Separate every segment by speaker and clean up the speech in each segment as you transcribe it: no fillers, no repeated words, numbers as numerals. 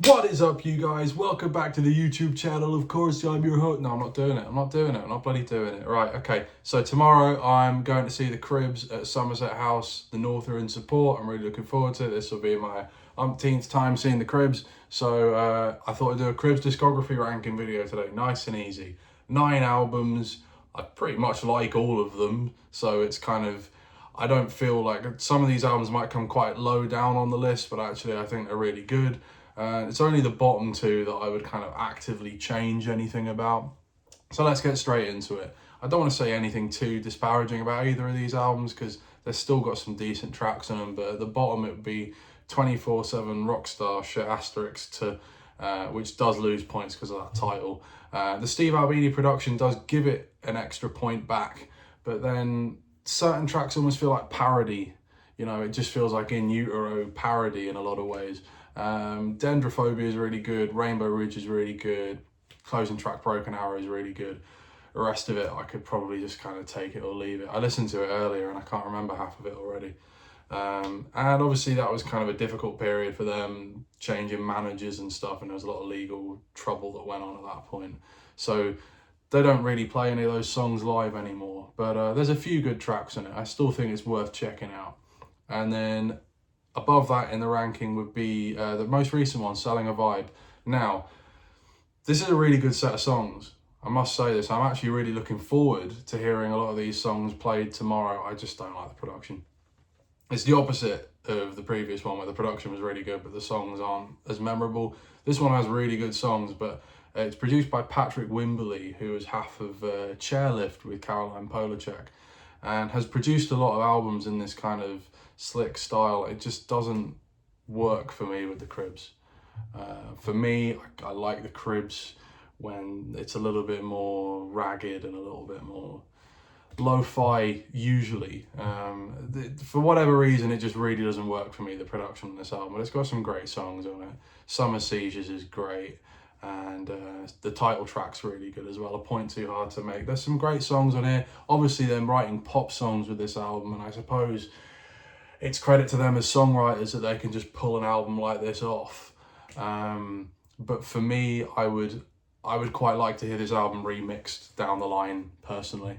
Speaker 1: What is up, you guys? Welcome back to the YouTube channel. Of course, I'm your host. No, I'm not doing it. I'm not bloody doing it. Right, okay. So tomorrow I'm going to see the Cribs at Somerset House. The North are in support. I'm really looking forward to it. This will be my umpteenth time seeing the Cribs. So I thought I'd do a Cribs discography ranking video today. Nice and easy. 9 albums. I pretty much like all of them. So it's kind of... I don't feel like... Some of these albums might come quite low down on the list, but actually I think they're really good. It's only the bottom two that I would kind of actively change anything about. So let's get straight into it. I don't want to say anything too disparaging about either of these albums because they've still got some decent tracks on them, but at the bottom it would be 24/7 Rockstar shit asterisk to, which does lose points because of that title. The Steve Albini production does give it an extra point back, but then certain tracks almost feel like parody. You know, it just feels like in utero parody in a lot of ways. Dendrophobia is really good. Rainbow Ridge is really good. Closing track Broken Arrow is really good. The rest of it, I could probably just kind of take it or leave it. I listened to it earlier and I can't remember half of it already. And obviously that was kind of a difficult period for them, changing managers and stuff, and there was a lot of legal trouble that went on at that point. So they don't really play any of those songs live anymore. But there's a few good tracks in it. I still think it's worth checking out. And then above that in the ranking would be the most recent one, Selling a Vibe. Now, this is a really good set of songs. I must say this. I'm actually really looking forward to hearing a lot of these songs played tomorrow. I just don't like the production. It's the opposite of the previous one where the production was really good, but the songs aren't as memorable. This one has really good songs, but it's produced by Patrick Wimberly, who is half of Chairlift with Caroline Polachek, and has produced a lot of albums in this kind of slick style. It just doesn't work for me with the Cribs. For me, I like the Cribs when it's a little bit more ragged and a little bit more lo-fi usually. For whatever reason, it just really doesn't work for me, the production on this album. But it's got some great songs on it. Summer Seizures is great, and the title track's really good as well. A Point Too Hard to Make. There's some great songs on here. Obviously, they're writing pop songs with this album, and I suppose it's credit to them as songwriters that they can just pull an album like this off. But for me, I would quite like to hear this album remixed down the line, personally.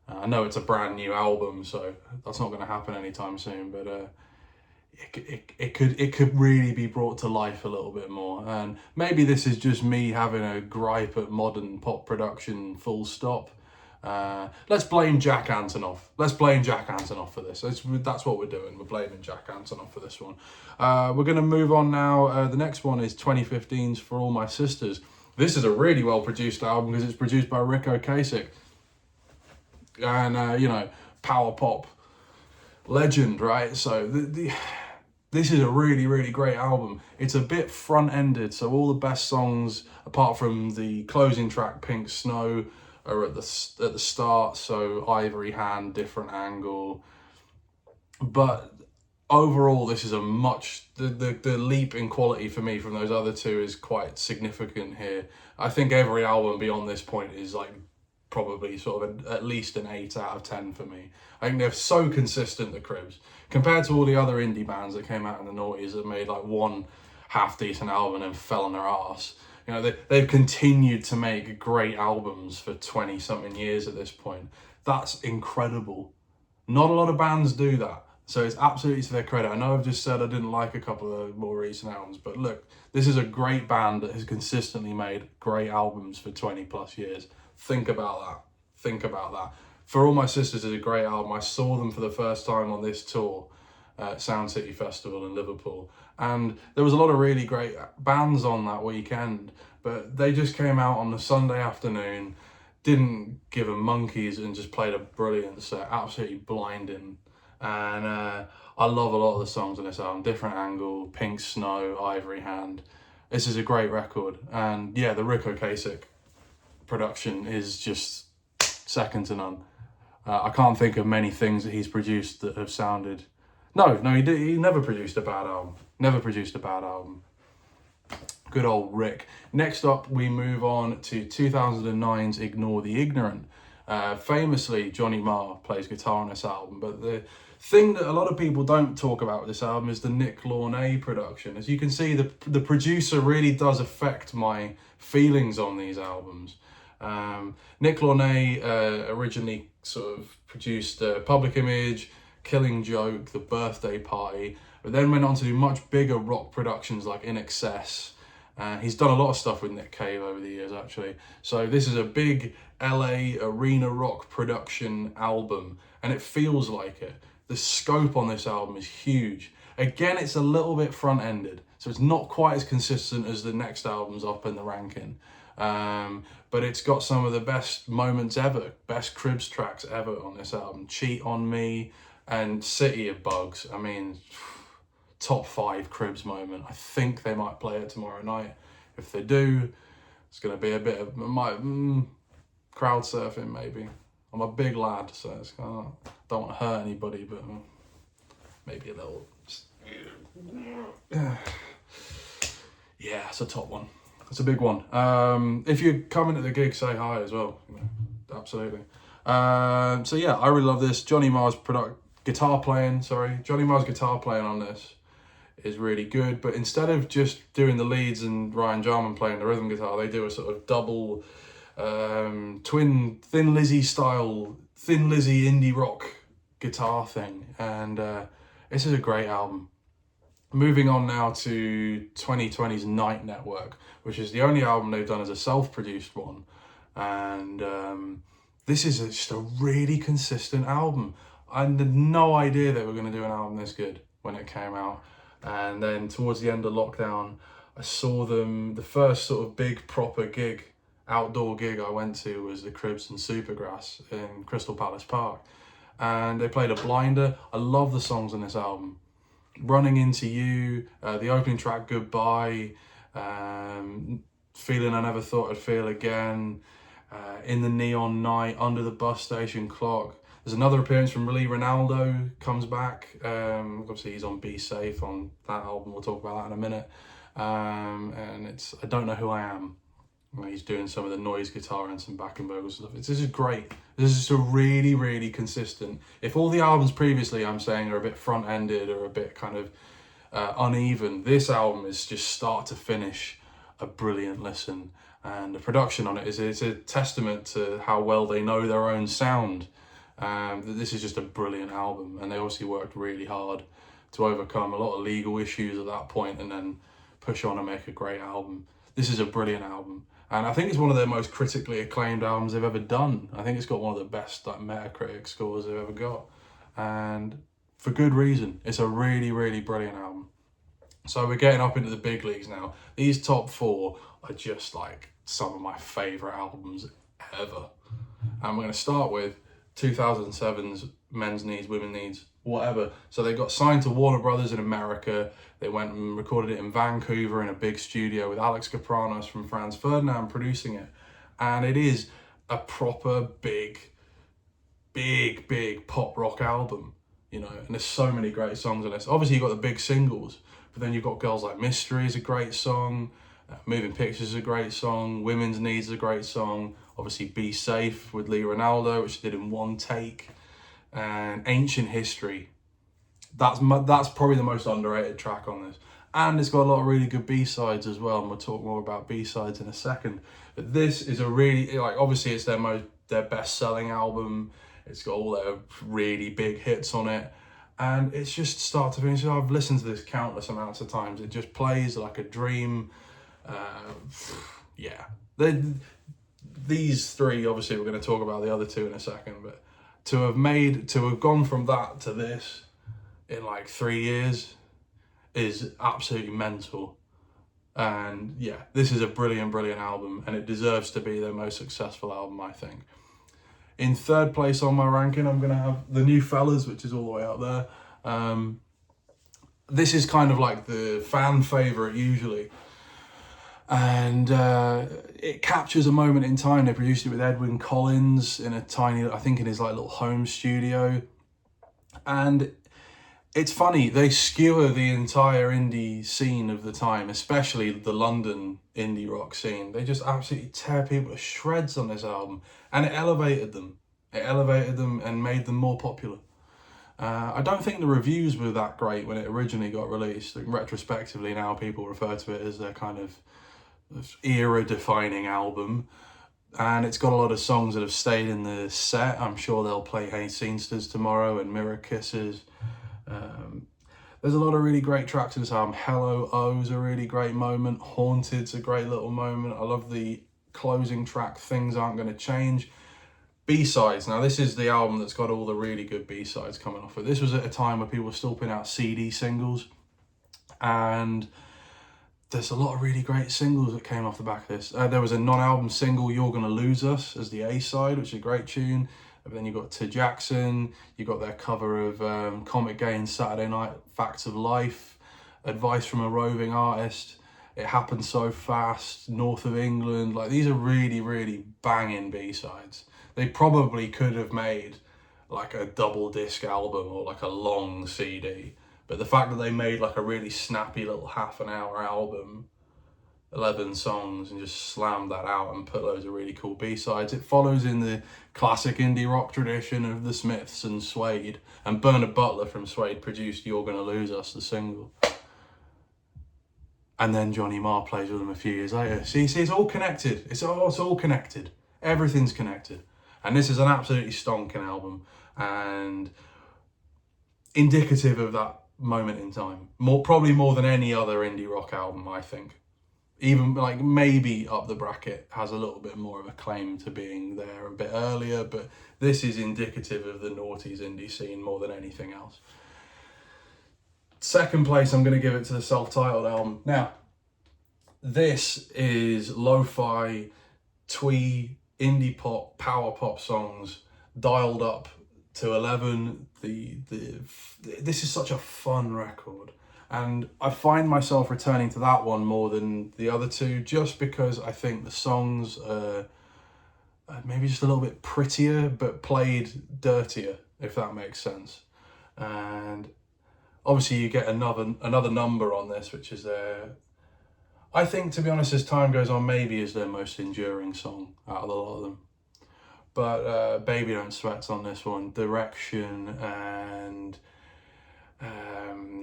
Speaker 1: I know it's a brand new album, so that's not going to happen anytime soon, but it could really be brought to life a little bit more. And maybe this is just me having a gripe at modern pop production, full stop. Let's blame Jack Antonoff. Let's blame Jack Antonoff for this. That's what we're doing. We're blaming Jack Antonoff for this one. We're going to move on now. The next one is 2015's For All My Sisters. This is a really well produced album because it's produced by Rick Ocasek. And, you know, power pop legend, right? So this is a really, really great album. It's a bit front-ended, so all the best songs, apart from the closing track, Pink Snow, are at the start. So Ivory Hand, Different Angle. But overall, this is a much... The leap in quality for me from those other two is quite significant here. I think every album beyond this point is like probably sort of at least an 8 out of 10 for me. I think they're so consistent, the Cribs, compared to all the other indie bands that came out in the noughties that made like one half decent album and fell on their ass. You know, they've continued to make great albums for 20 something years at this point. That's incredible. Not a lot of bands do that. So it's absolutely to their credit. I know I've just said I didn't like a couple of more recent albums, but look, this is a great band that has consistently made great albums for 20 plus years. Think about that. Think about that. For All My Sisters is a great album. I saw them for the first time on this tour at Sound City Festival in Liverpool. And there was a lot of really great bands on that weekend, but they just came out on the Sunday afternoon, didn't give a monkeys, and just played a brilliant set, absolutely blinding. And I love a lot of the songs on this album. Different Angle, Pink Snow, Ivory Hand. This is a great record. And yeah, the Rick Ocasek production is just second to none. I can't think of many things that he's produced that have sounded... No, he never produced a bad album. Never produced a bad album. Good old Rick. Next up, we move on to 2009's Ignore the Ignorant. Famously, Johnny Marr plays guitar on this album, but the thing that a lot of people don't talk about with this album is the Nick Launay production. As you can see, the producer really does affect my feelings on these albums. Nick Launay originally sort of produced Public Image, Killing Joke, The Birthday Party, but then went on to do much bigger rock productions like In Excess. He's done a lot of stuff with Nick Cave over the years, actually. So this is a big LA arena rock production album, and it feels like it. The scope on this album is huge. Again, it's a little bit front-ended, so it's not quite as consistent as the next albums up in the ranking. But it's got some of the best moments ever, best Cribs tracks ever on this album. Cheat on Me and City of Bugs. I mean, top 5 Cribs moment. I think they might play it tomorrow night. If they do, it's going to be a bit of crowd surfing maybe. I'm a big lad, so it's kind of, don't want to hurt anybody, but maybe a little. Yeah, it's a top one. It's a big one. If you're coming to the gig, say hi as well. You know, absolutely. So yeah, I really love this. Johnny Marr's guitar playing on this is really good, but instead of just doing the leads and Ryan Jarman playing the rhythm guitar, they do a sort of double twin Thin Lizzy style, Thin Lizzy indie rock guitar thing, and this is a great album. Moving on now to 2020's Night Network, which is the only album they've done as a self-produced one, and this is just a really consistent album. I had no idea they were going to do an album this good when it came out. And then towards the end of lockdown, I saw them, the first sort of big proper gig, outdoor gig I went to was the Cribs and Supergrass in Crystal Palace Park. And they played a blinder. I love the songs on this album. Running Into You, the opening track, Goodbye, Feeling I Never Thought I'd Feel Again, In the Neon Night, Under the Bus Station Clock. There's another appearance from Lee Ronaldo, comes back. Obviously he's on Be Safe on that album, we'll talk about that in a minute. And it's I Don't Know Who I Am. He's doing some of the noise guitar and some backing vocals stuff. This is great. This is just a really, really consistent. If all the albums previously I'm saying are a bit front-ended or a bit kind of uneven, this album is just start to finish a brilliant listen. And the production on it is a testament to how well they know their own sound. This is just a brilliant album, and they obviously worked really hard to overcome a lot of legal issues at that point and then push on and make a great album. This is a brilliant album, and I think it's one of their most critically acclaimed albums they've ever done. I think it's got one of the best Metacritic scores they've ever got, and for good reason. It's a really, really brilliant album. So we're getting up into the big leagues now. These top 4 are just like some of my favourite albums ever. And we're going to start with 2007's Men's Needs, Women Needs, whatever. So they got signed to Warner Brothers in America. They went and recorded it in Vancouver in a big studio with Alex Kapranos from Franz Ferdinand producing it. And it is a proper big pop rock album, you know, and there's so many great songs on this. Obviously, you've got the big singles, but then you've got Girls Like Mystery is a great song, Moving Pictures is a great song, Women's Needs is a great song, obviously Be Safe with Lee Ronaldo, which they did in one take, and Ancient History. That's probably the most underrated track on this. And it's got a lot of really good B-sides as well, and we'll talk more about B-sides in a second. But this is a really, like, obviously it's their best-selling album. It's got all their really big hits on it. And it's just start to finish. I've listened to this countless amounts of times. It just plays like a dream. Yeah. These 3, obviously we're going to talk about the other 2 in a second, but to have gone from that to this in like 3 years is absolutely mental. And yeah, this is a brilliant album, and it deserves to be their most successful album, I think. In 3rd place on my ranking, I'm going to have The New Fellas, which is all the way up there. This is kind of like the fan favourite usually. And it captures a moment in time. They produced it with Edwyn Collins in a tiny, I think in his like little home studio. And it's funny, they skewer the entire indie scene of the time, especially the London indie rock scene. They just absolutely tear people to shreds on this album, and it elevated them. It elevated them and made them more popular. I don't think the reviews were that great when it originally got released. Like, retrospectively now, people refer to it as their kind of era-defining album. And it's got a lot of songs that have stayed in the set. I'm sure they'll play Hey Scenesters tomorrow and Mirror Kisses. There's a lot of really great tracks in this album. Hello O's a really great moment. Haunted's a great little moment. I love the closing track, Things Aren't Gonna Change. B-sides. Now, this is the album that's got all the really good B-sides coming off it. This was at a time where people were still putting out CD singles. And there's a lot of really great singles that came off the back of this. There was a non-album single, You're Gonna Lose Us, as the A-side, which is a great tune. But then you got To Jackson, you got their cover of Comic Gain's Saturday Night Facts of Life, Advice from a Roving Artist, It Happened So Fast, North of England. Like, these are really, really banging B-sides. They probably could have made like a double disc album or like a long CD. But the fact that they made like a really snappy little half an hour album, 11 songs, and just slammed that out and put loads of really cool B-sides. It follows in the classic indie rock tradition of the Smiths and Suede. And Bernard Butler from Suede produced You're Gonna Lose Us, the single. And then Johnny Marr plays with them a few years later. See, it's all connected. It's all connected. Everything's connected. And this is an absolutely stonking album. And indicative of that moment in time. Probably more than any other indie rock album, I think. Even like maybe Up the Bracket has a little bit more of a claim to being there a bit earlier, but this is indicative of the noughties indie scene more than anything else. Second place, I'm going to give it to the self-titled album. Now, this is lo-fi, twee, indie pop, power pop songs dialed up to 11. This is such a fun record. And I find myself returning to that one more than the other two, just because I think the songs are maybe just a little bit prettier, but played dirtier, if that makes sense. And obviously you get another number on this, which is I think, to be honest, as time goes on, maybe is their most enduring song out of a lot of them. But Baby Don't Sweat's on this one, Direction, and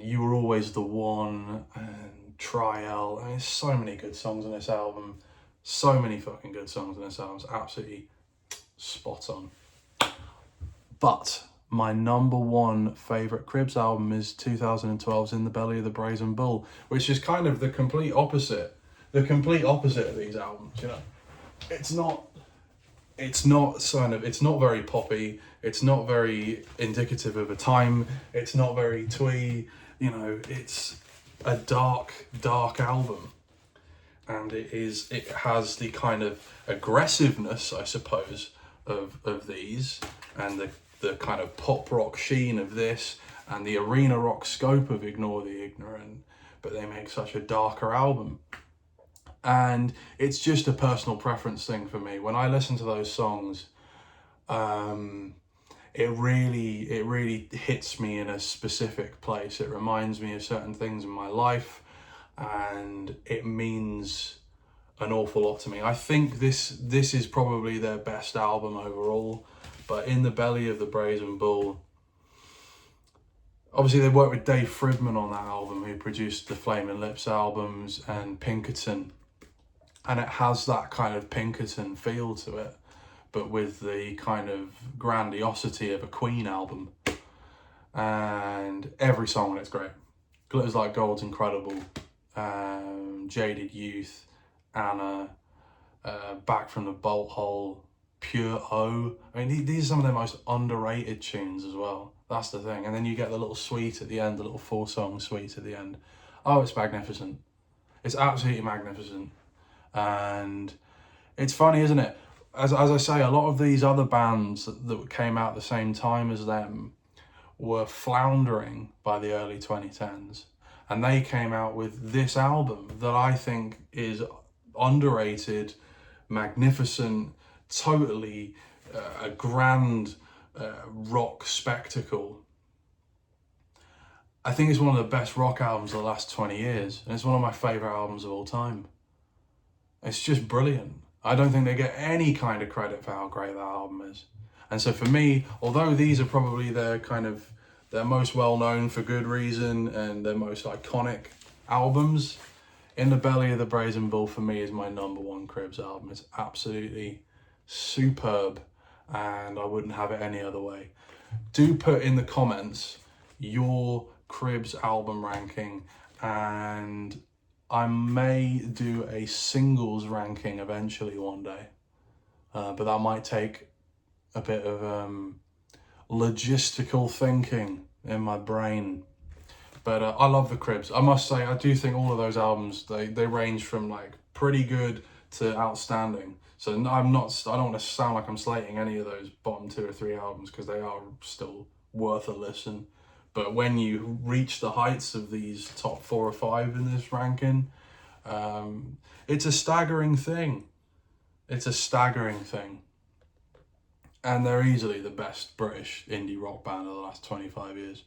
Speaker 1: You Were Always the One, and Trial. I mean, there's so many good songs on this album. So many fucking good songs on this album. It's absolutely spot on. But my number one favourite Cribs album is 2012's In the Belly of the Brazen Bull, which is kind of the complete opposite. The complete opposite of these albums, you know. It's not very poppy. It's not very indicative of a time. It's not very twee. You know, it's a dark album. And it has the kind of aggressiveness, I suppose, of these, and the kind of pop rock sheen of this, and the arena rock scope of Ignore the Ignorant, but they make such a darker album. And it's just a personal preference thing for me. When I listen to those songs, it really hits me in a specific place. It reminds me of certain things in my life, and it means an awful lot to me. I think this is probably their best album overall, but In the Belly of the Brazen Bull, obviously they worked with Dave Fridman on that album, who produced the Flaming Lips albums and Pinkerton, and it has that kind of Pinkerton feel to it, but with the kind of grandiosity of a Queen album. And every song on it's great. Glitters Like Gold's incredible. Jaded Youth, Anna, Back from the Bolt Hole, Pure O. I mean, these are some of their most underrated tunes as well. That's the thing. And then you get the little suite at the end, the little 4-song suite at the end. Oh, it's magnificent. It's absolutely magnificent. And it's funny, isn't it? As I say, a lot of these other bands that came out at the same time as them were floundering by the early 2010s. And they came out with this album that I think is underrated, magnificent, totally a grand rock spectacle. I think it's one of the best rock albums of the last 20 years. And it's one of my favourite albums of all time. It's just brilliant. I don't think they get any kind of credit for how great that album is. And so for me, although these are probably their kind of They're most well known for good reason, and their most iconic albums. In the Belly of the Brazen Bull for me is my #1 Cribs album. It's absolutely superb, and I wouldn't have it any other way. Do put in the comments your Cribs album ranking, and I may do a singles ranking eventually one day, but that might take a bit of logistical thinking in my brain. But I love the Cribs. I must say, I do think all of those albums, they range from like pretty good to outstanding. So I don't want to sound like I'm slating any of those bottom 2 or 3 albums, because they are still worth a listen. But when you reach the heights of these top 4 or 5 in this ranking, it's a staggering thing. It's a staggering thing. And they're easily the best British indie rock band of the last 25 years.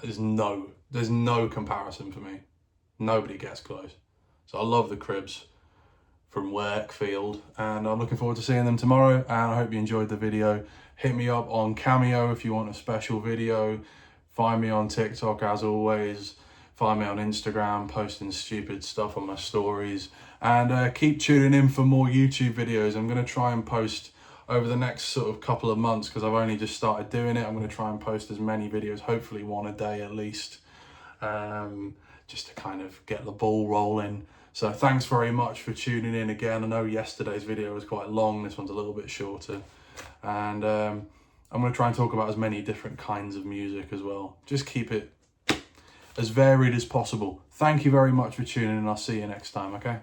Speaker 1: There's no comparison for me. Nobody gets close. So I love the Cribs from Wakefield, and I'm looking forward to seeing them tomorrow, and I hope you enjoyed the video. Hit me up on Cameo if you want a special video. Find me on TikTok as always. Find me on Instagram, posting stupid stuff on my stories. And keep tuning in for more YouTube videos. I'm going to try and post over the next sort of couple of months, because I've only just started doing it. I'm going to try and post as many videos, hopefully 1 a day at least, just to kind of get the ball rolling. So thanks very much for tuning in again. I know yesterday's video was quite long. This one's a little bit shorter. And I'm going to try and talk about as many different kinds of music as well. Just keep it as varied as possible. Thank you very much for tuning in, and I'll see you next time, okay?